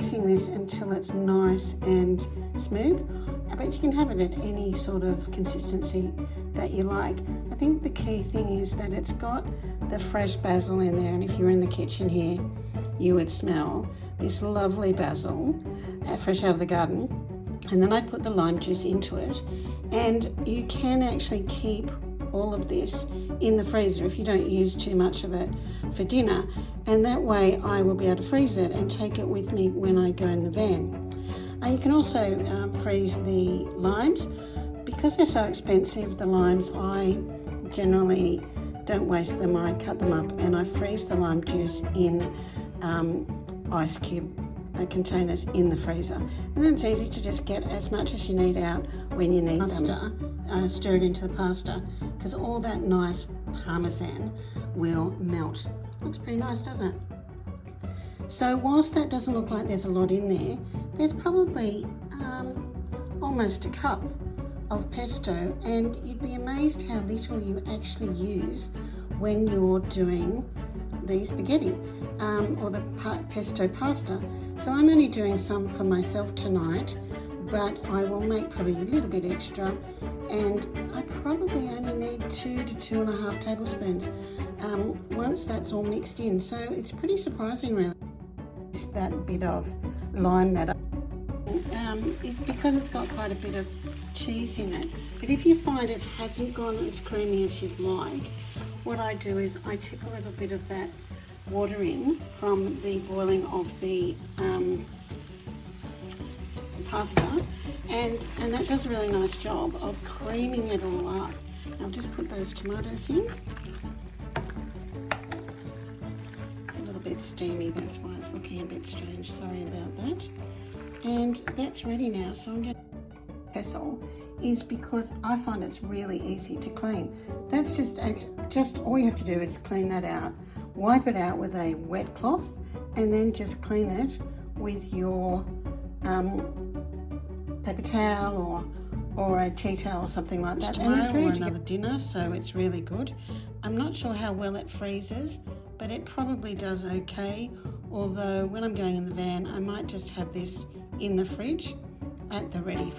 mixing this until it's nice and smooth, but you can have it at any sort of consistency that you like. I think the key thing is that it's got the fresh basil in there, and if you're in the kitchen here, you would smell this lovely basil, fresh out of the garden. And then I put the lime juice into it, and you can actually keep all of this in the freezer if you don't use too much of it for dinner, and that way I will be able to freeze it and take it with me when I go in the van. You can also freeze the limes. Because they're so expensive, the limes, I generally don't waste them. I cut them up and I freeze the lime juice in ice cube containers in the freezer, and then it's easy to just get as much as you need out when you need pasta. Stir it into the pasta, because all that nice parmesan will melt. Looks pretty nice, doesn't it? So whilst that doesn't look like there's a lot in there, there's probably almost a cup of pesto, and you'd be amazed how little you actually use when you're doing the spaghetti or the pesto pasta. So I'm only doing some for myself tonight, but I will make probably a little bit extra, and I probably only need 2 to 2.5 tablespoons once that's all mixed in. So it's pretty surprising, really, that bit of lime that because it's got quite a bit of cheese in it. But if you find it hasn't gone as creamy as you'd like, what I do is I tip a little bit of that water in from the boiling of the pasta, and that does a really nice job of creaming it all up. I'll just put those tomatoes in. It's a little bit steamy, that's why it's looking a bit strange, sorry about that. And that's ready now, so I'm going to pestle is because I find it's really easy to clean. That's just all you have to do is clean that out, wipe it out with a wet cloth, and then just clean it with your paper towel or a tea towel or something like that. And it's ready for another dinner, so it's really good. I'm not sure how well it freezes, but it probably does okay. Although when I'm going in the van, I might just have this in the fridge at the ready.